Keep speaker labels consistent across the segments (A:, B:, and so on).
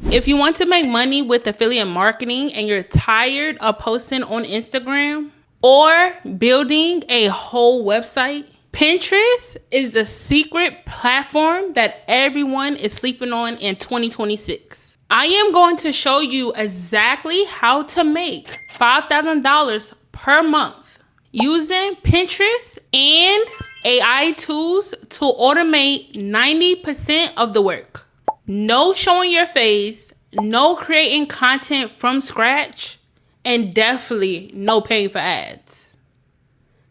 A: If you want to make money with affiliate marketing and you're tired of posting on Instagram or building a whole website, Pinterest is the secret platform that everyone is sleeping on in 2026. I am going to show you exactly how to make $5,000 per month using Pinterest and AI tools to automate 90% of the work. No showing your face, no creating content from scratch, and definitely no paying for ads.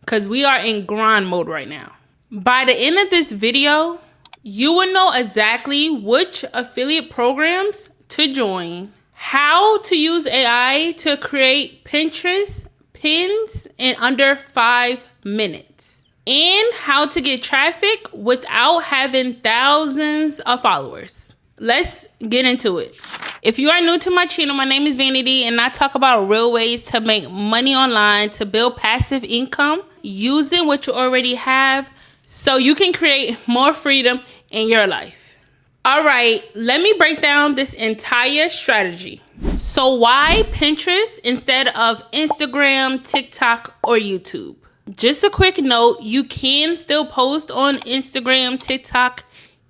A: Because we are in grind mode right now. By the end of this video, you will know exactly which affiliate programs to join, how to use AI to create Pinterest pins in under 5 minutes, and how to get traffic without having thousands of followers. Let's get into it. If you are new to my channel, my name is Vanity and I talk about real ways to make money online to build passive income using what you already have so you can create more freedom in your life. All right, let me break down this entire strategy. So why Pinterest instead of Instagram, TikTok, or YouTube? Just a quick note, you can still post on Instagram, TikTok,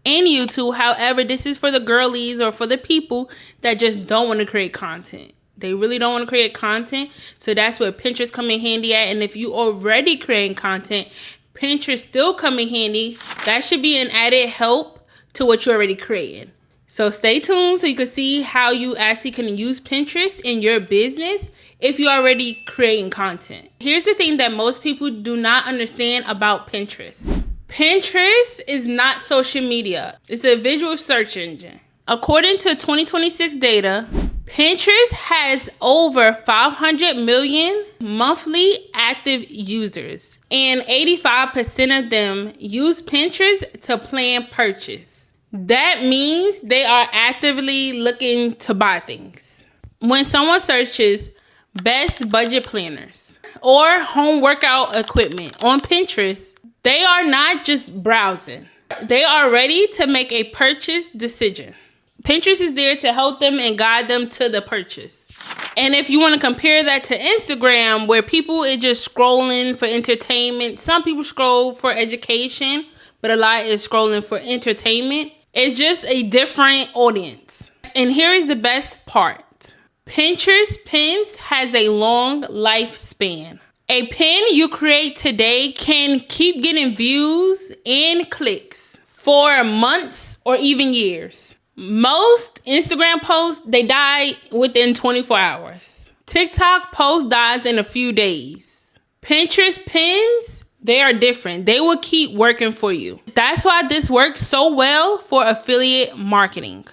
A: and YouTube. However, this is for the girlies or for the people that just don't want to create content. They really don't want to create content. So that's where Pinterest come in handy at. And if you already creating content, Pinterest still come in handy. That should be an added help to what you already created. So stay tuned so you can see how you actually can use Pinterest in your business if you're already creating content. Here's the thing that most people do not understand about Pinterest. Pinterest is not social media. It's a visual search engine. According to 2026 data, Pinterest has over 500 million monthly active users, and 85% of them use Pinterest to plan purchase. That means they are actively looking to buy things. When someone searches best budget planners or home workout equipment on Pinterest, they are not just browsing. They are ready to make a purchase decision. Pinterest is there to help them and guide them to the purchase. And if you want to compare that to Instagram, where people are just scrolling for entertainment, some people scroll for education, but a lot is scrolling for entertainment. It's just a different audience. And here is the best part. Pinterest pins has a long lifespan. A pin you create today can keep getting views and clicks for months or even years. Most Instagram posts, they die within 24 hours. TikTok post dies in a few days. Pinterest pins, they are different. They will keep working for you. That's why this works so well for affiliate marketing.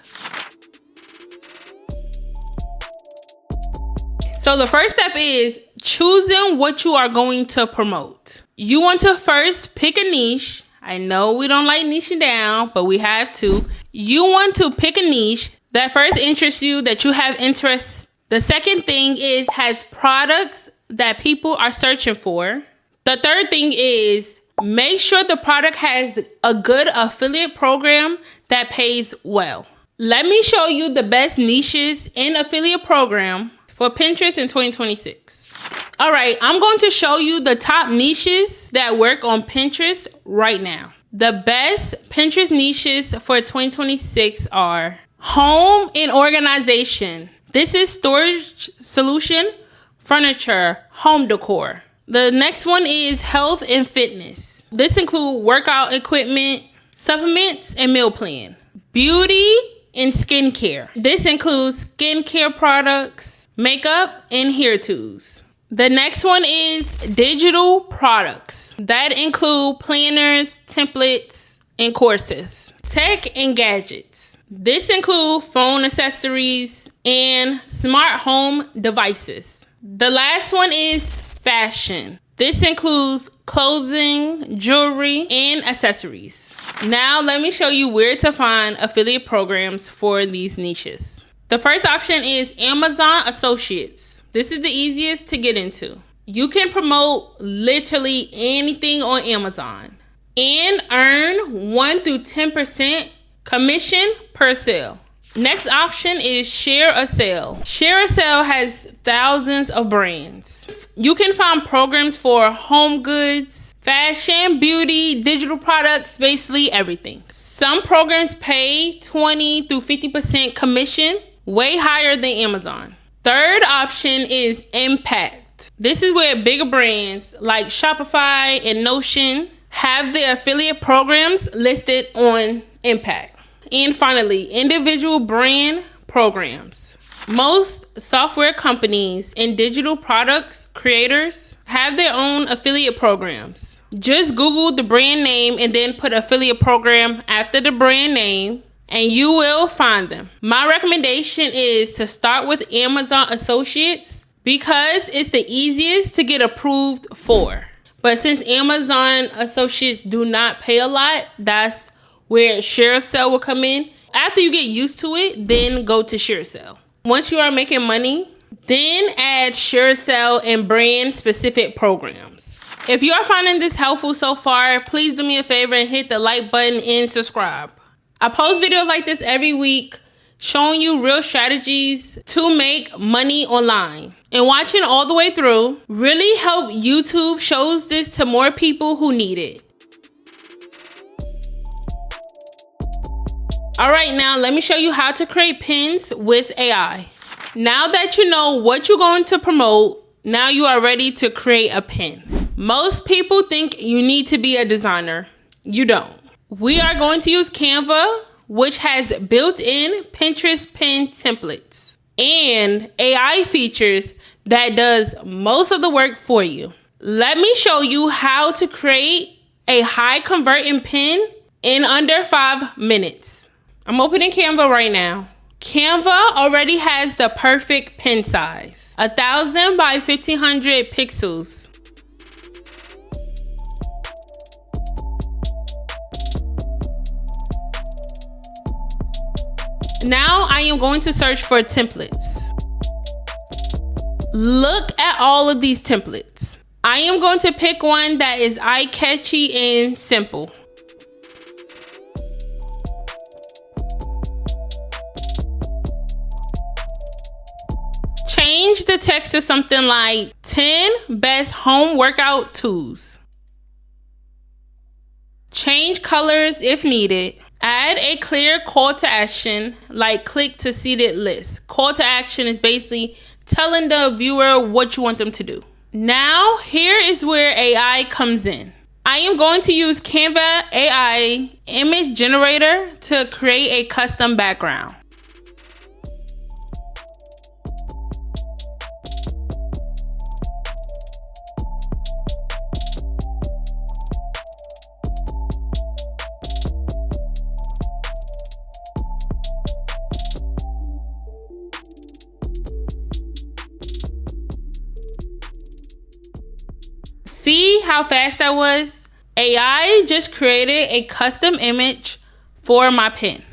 A: So the first step is choosing what you are going to promote. You want to first pick a niche. I know we don't like niching down, but we have to. You want to pick a niche that first interests you, that you have interest. The second thing is has products that people are searching for. The third thing is make sure the product has a good affiliate program that pays well. Let me show you the best niches in affiliate program for Pinterest in 2026. All right, I'm going to show you the top niches that work on Pinterest right now. The best Pinterest niches for 2026 are home and organization. This is storage solution, furniture, home decor. The next one is health and fitness. This includes workout equipment, supplements, and meal plan. Beauty and skincare. This includes skincare products, makeup, and hair tools. The next one is digital products. That include planners, templates, and courses. Tech and gadgets. This includes phone accessories and smart home devices. The last one is fashion. This includes clothing, jewelry, and accessories. Now let me show you where to find affiliate programs for these niches. The first option is Amazon Associates. This is the easiest to get into. You can promote literally anything on Amazon and earn 1 to 10% commission per sale. Next option is share a sale. Share a sale has thousands of brands. You can find programs for home goods, fashion, beauty, digital products, basically everything. Some programs pay 20 through 50% commission, way higher than Amazon. Third option is impact. This is where bigger brands like Shopify and Notion have their affiliate programs listed on impact. And finally, individual brand programs. Most software companies and digital products creators have their own affiliate programs. Just Google the brand name and then put affiliate program after the brand name and you will find them. My recommendation is to start with Amazon Associates because it's the easiest to get approved for. But since Amazon Associates do not pay a lot, that's where share a sale will come in. After you get used to it, then go to share a sale. Once you are making money, then add share a sale and brand specific programs. If you are finding this helpful so far, please do me a favor and hit the like button and subscribe. I post videos like this every week showing you real strategies to make money online. And watching all the way through really help YouTube shows this to more people who need it. All right, now let me show you how to create pins with AI. Now that you know what you're going to promote, now you are ready to create a pin. Most people think you need to be a designer. You don't. We are going to use Canva, which has built-in Pinterest pin templates and AI features that does most of the work for you. Let me show you how to create a high converting pin in under 5 minutes. I'm opening Canva right now. Canva already has the perfect pin size, 1000 by 1500 pixels. Now I am going to search for templates. Look at all of these templates. I am going to pick one that is eye-catchy and simple. Change the text to something like 10 best home workout tools. Change colors if needed. Add a clear call to action like click to seated list. Call to action is basically telling the viewer what you want them to do. Now, here is where AI comes in. I am going to use Canva AI image generator to create a custom background. See how fast that was? AI just created a custom image for my pin.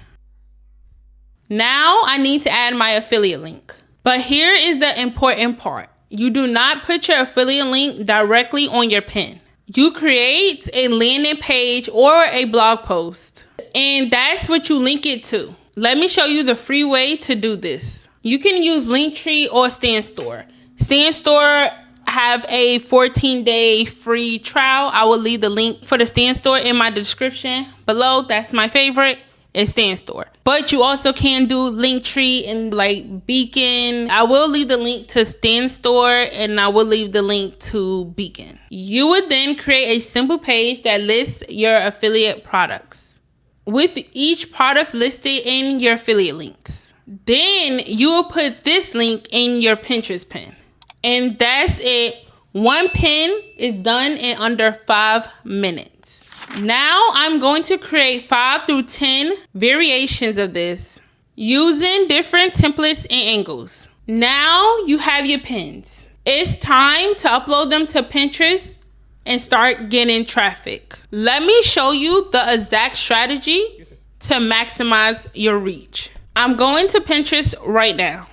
A: Now I need to add my affiliate link. But here is the important part. You do not put your affiliate link directly on your pin. You create a landing page or a blog post, and that's what you link it to. Let me show you the free way to do this. You can use Linktree or StanStore. StanStore have a 14-day free trial. I will leave the link for the StanStore in my description below. That's my favorite. It's StanStore. But you also can do Linktree and like Beacon. I will leave the link to StanStore and I will leave the link to Beacon. You would then create a simple page that lists your affiliate products with each product listed in your affiliate links. Then you will put this link in your Pinterest pin. And that's it. One pin is done in under 5 minutes. Now I'm going to create 5 through 10 variations of this using different templates and angles. Now you have your pins. It's time to upload them to Pinterest and start getting traffic. Let me show you the exact strategy to maximize your reach. I'm going to Pinterest right now.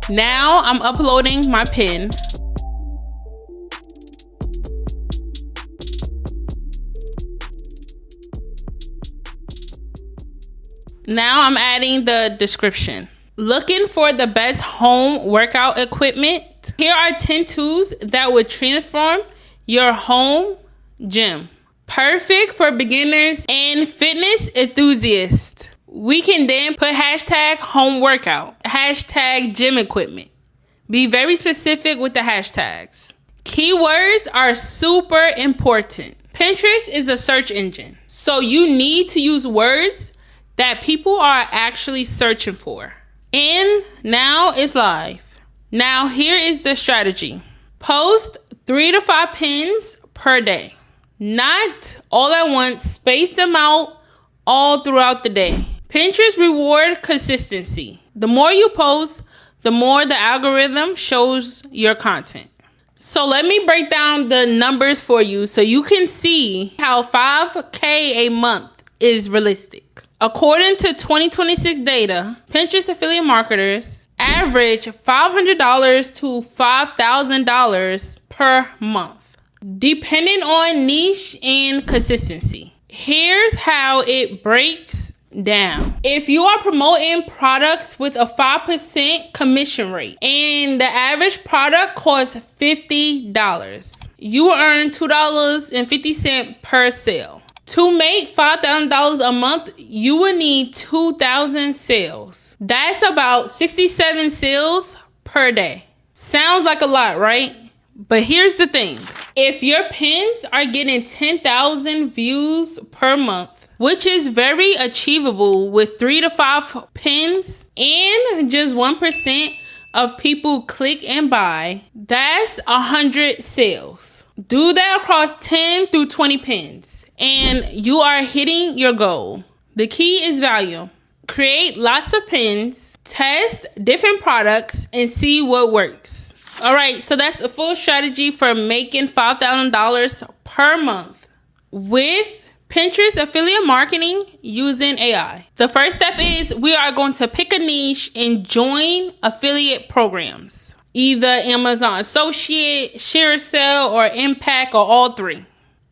A: Now I'm uploading my pin. Now I'm adding the description. Looking for the best home workout equipment? Here are 10 tools that would transform your home gym. Perfect for beginners and fitness enthusiasts. We can then put hashtag home workout, hashtag gym equipment. Be very specific with the hashtags. Keywords are super important. Pinterest is a search engine, so you need to use words that people are actually searching for. And now it's live. Now here is the strategy. Post 3 to 5 pins per day. Not all at once, space them out all throughout the day. Pinterest reward consistency. The more you post, the more the algorithm shows your content. So let me break down the numbers for you so you can see how 5K a month is realistic. According to 2026 data, Pinterest affiliate marketers average $500 to $5,000 per month, depending on niche and consistency. Here's how it breaks down. If you are promoting products with a 5% commission rate and the average product costs $50, you will earn $2.50 per sale. To make $5,000 a month, you will need 2,000 sales. That's about 67 sales per day. Sounds like a lot, right? But here's the thing. If your pins are getting 10,000 views per month, which is very achievable with 3 to 5 pins and just 1% of people click and buy, that's 100 sales. Do that across 10 through 20 pins and you are hitting your goal. The key is value. Create lots of pins, test different products, and see what works. All right, so that's the full strategy for making $5,000 per month with Pinterest affiliate marketing using AI. The first step is we are going to pick a niche and join affiliate programs. Either Amazon Associate, Share Sale, or Impact, or all three.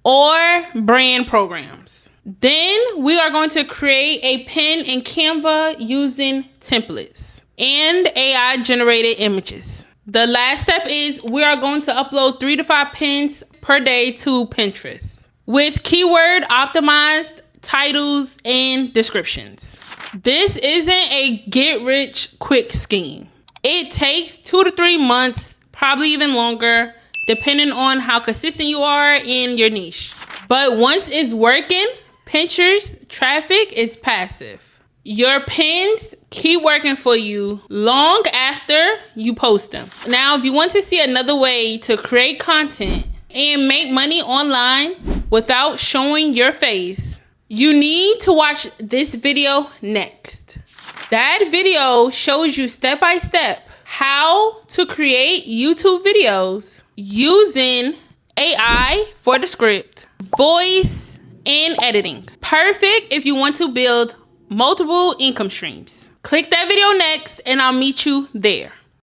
A: Or brand programs. Then we are going to create a pin in Canva using templates and AI generated images. The last step is we are going to upload 3 to 5 pins per day to Pinterest with keyword optimized titles and descriptions. This isn't a get rich quick scheme. It takes 2 to 3 months, probably even longer, depending on how consistent you are in your niche. But once it's working, Pinterest traffic is passive. Your pins keep working for you long after you post them. Now, if you want to see another way to create content and make money online without showing your face, you need to watch this video next. That video shows you step by step how to create YouTube videos using AI for the script, voice, and editing. Perfect if you want to build multiple income streams. Click that video next and I'll meet you there.